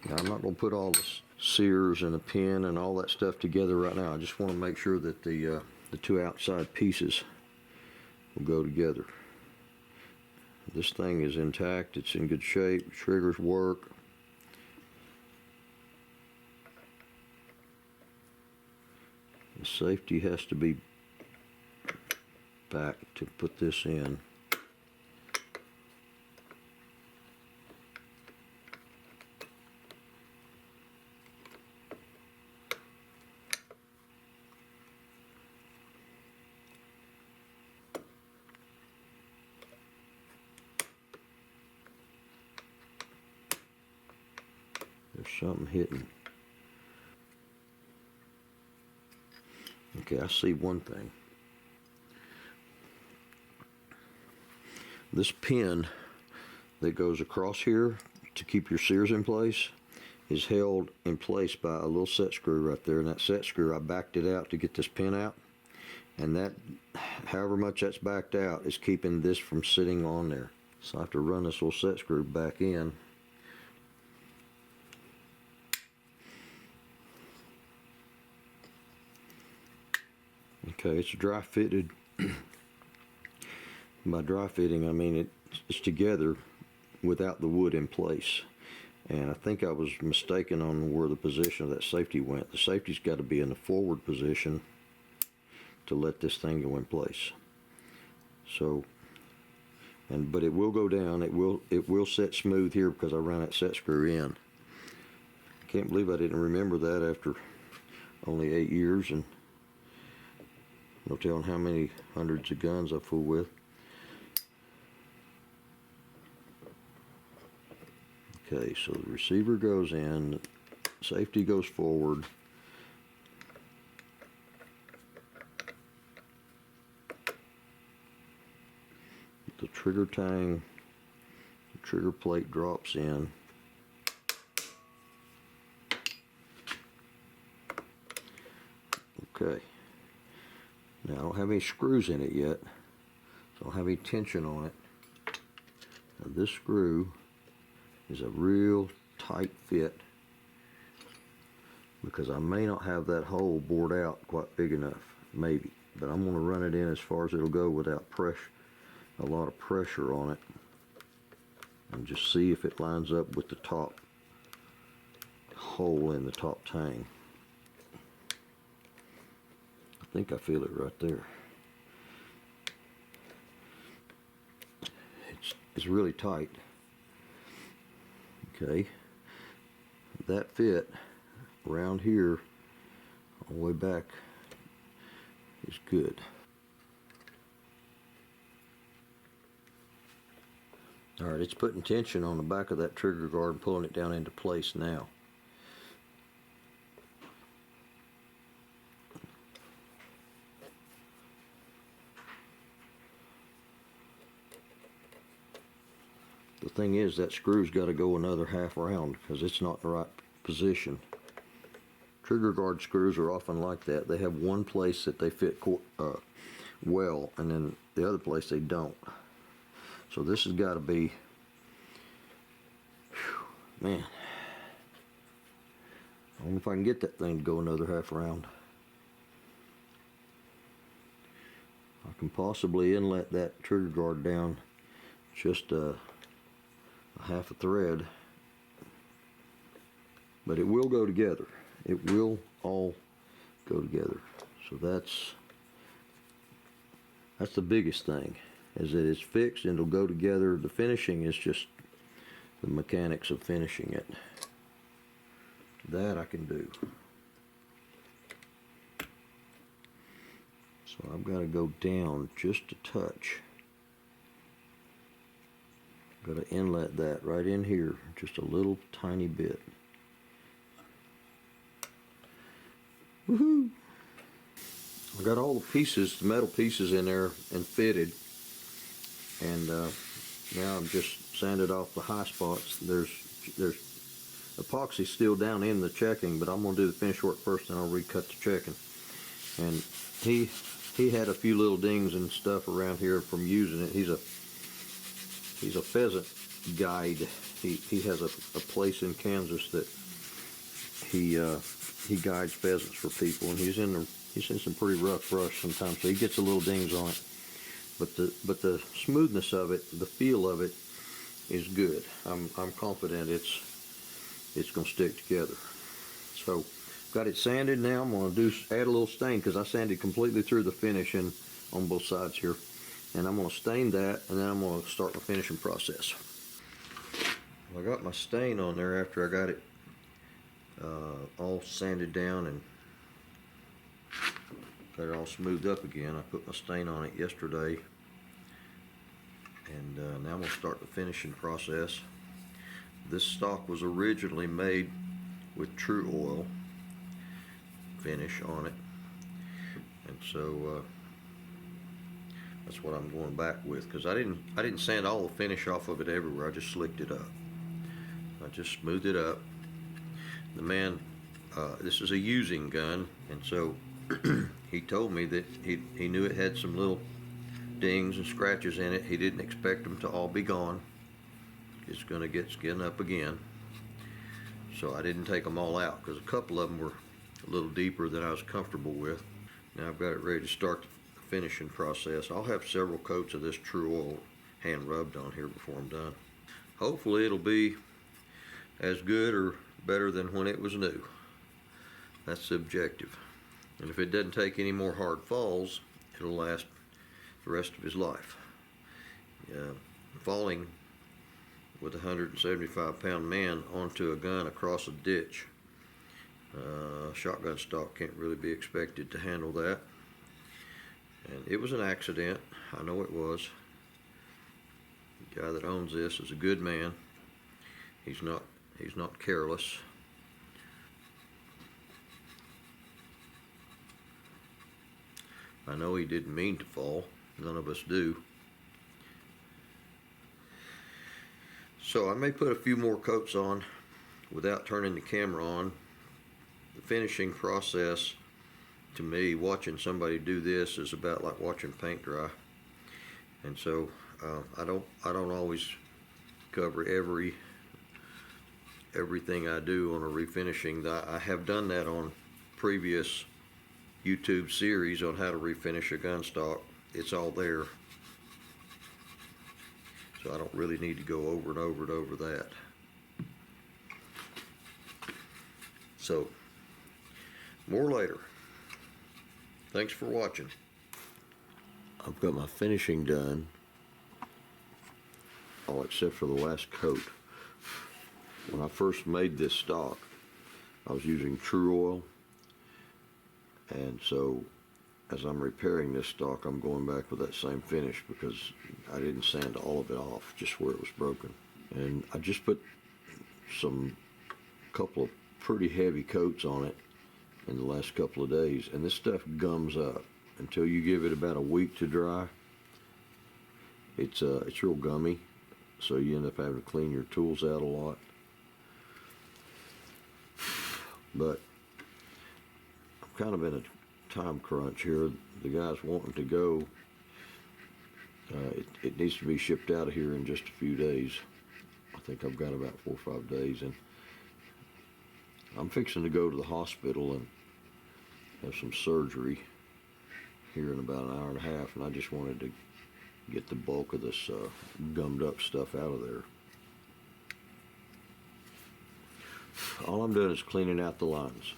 Now, I'm not going to put all the sears and the pin and all that stuff together right now. I just want to make sure that the two outside pieces will go together. This thing is intact, it's in good shape, triggers work. The safety has to be back to put this in. There's something hitting. Okay, I see one thing. This pin that goes across here to keep your sears in place is held in place by a little set screw right there, and that set screw, I backed it out to get this pin out, and that, however much that's backed out, is keeping this from sitting on there. So I have to run this little set screw back in. Okay, it's dry fitted. By dry fitting, I mean it's together without the wood in place. And I think I was mistaken on where the position of that safety went. The safety's got to be in the forward position to let this thing go in place. So, but it will go down. It will set smooth here because I ran that set screw in. I can't believe I didn't remember that after only 8 years and no telling how many hundreds of guns I fool with. Okay, so the receiver goes in, safety goes forward. The trigger tang, the trigger plate drops in. Okay. Now I don't have any screws in it yet, so I don't have any tension on it. Now this screw is a real tight fit because I may not have that hole bored out quite big enough, maybe, but I'm going to run it in as far as it'll go without a lot of pressure on it, and just see if it lines up with the top hole in the top tang. I think I feel it right there. It's really tight. Okay, that fit around here all the way back is good. Alright, it's putting tension on the back of that trigger guard and pulling it down into place now. The thing is, that screw's got to go another half round because it's not in the right position. Trigger guard screws are often like that. They have one place that they fit well, and then the other place they don't. So this has got to be, man, I don't know if I can get that thing to go another half round. I can possibly inlet that trigger guard down just a half a thread, but it will go together. It will all go together. So that's the biggest thing, is that it's fixed and it'll go together. The finishing is just the mechanics of finishing it. That I can do. So I've got to go down just a touch. Got to inlet that right in here, just a little tiny bit. Woohoo! I got all the pieces, the metal pieces in there and fitted, and now I'm just sanded off the high spots. There's epoxy still down in the checking, but I'm gonna do the finish work first, and I'll recut the checking. And he had a few little dings and stuff around here from using it. He's a pheasant guide, He has a place in Kansas that he guides pheasants for people, and he's in some pretty rough brush sometimes, so he gets a little dings on it. But the smoothness of it, the feel of it, is good. I'm confident it's gonna stick together. So got it sanded now. I'm gonna add a little stain because I sanded completely through the finishing on both sides here, and I'm gonna stain that, and then I'm gonna start the finishing process. I got my stain on there after I got it all sanded down and got it all smoothed up again. I put my stain on it yesterday, and now I'm going to start the finishing process. This stock was originally made with True Oil finish on it, and so that's what I'm going back with, because I didn't sand all the finish off of it everywhere. I just slicked it up. I just smoothed it up. The man, this is a using gun, and so he told me that he knew it had some little dings and scratches in it. He didn't expect them to all be gone. It's going to get skin up again. So I didn't take them all out, because a couple of them were a little deeper than I was comfortable with. Now I've got it ready to start the finishing process. I'll have several coats of this True Oil hand rubbed on here before I'm done. Hopefully it'll be as good or better than when it was new. That's the objective. And if it doesn't take any more hard falls, it'll last the rest of his life. Falling with a 175-pound man onto a gun across a ditch, shotgun stock can't really be expected to handle that. And it was an accident. I know it was. The guy that owns this is a good man. He's not careless. I know he didn't mean to fall. None of us do. So I may put a few more coats on without turning the camera on. The finishing process, to me, watching somebody do this is about like watching paint dry. And so I don't always cover everything I do on a refinishing. I have done that on previous YouTube series on how to refinish a gun stock. It's all there, so I don't really need to go over and over and over that. So more later. Thanks for watching. I've got my finishing done, all except for the last coat. When I first made this stock, I was using True Oil, and so as I'm repairing this stock, I'm going back with that same finish because I didn't sand all of it off, just where it was broken. And I just put couple of pretty heavy coats on it in the last couple of days, and this stuff gums up until you give it about a week to dry. It's real gummy, so you end up having to clean your tools out a lot. But I'm kind of in a time crunch here. The guy's wanting to go. It needs to be shipped out of here in just a few days. I think I've got about 4 or 5 days, and I'm fixing to go to the hospital and have some surgery here in about an hour and a half, and I just wanted to get the bulk of this gummed up stuff out of there. All I'm doing is cleaning out the lines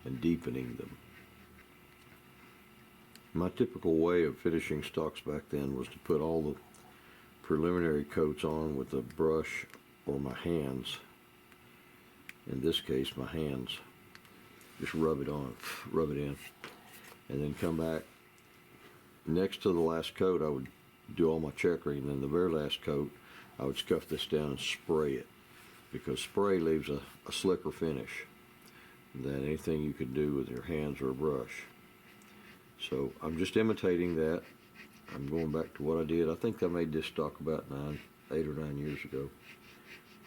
and deepening them. My typical way of finishing stocks back then was to put all the preliminary coats on with a brush or my hands. In this case, my hands. Just rub it in, and then come back. Next to the last coat, I would do all my checkering, and then the very last coat, I would scuff this down and spray it, because spray leaves a slicker finish than anything you could do with your hands or a brush. So I'm just imitating that. I'm going back to what I did. I think I made this stock about 8 or 9 years ago.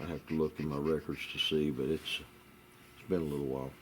I have to look in my records to see, but it's been a little while.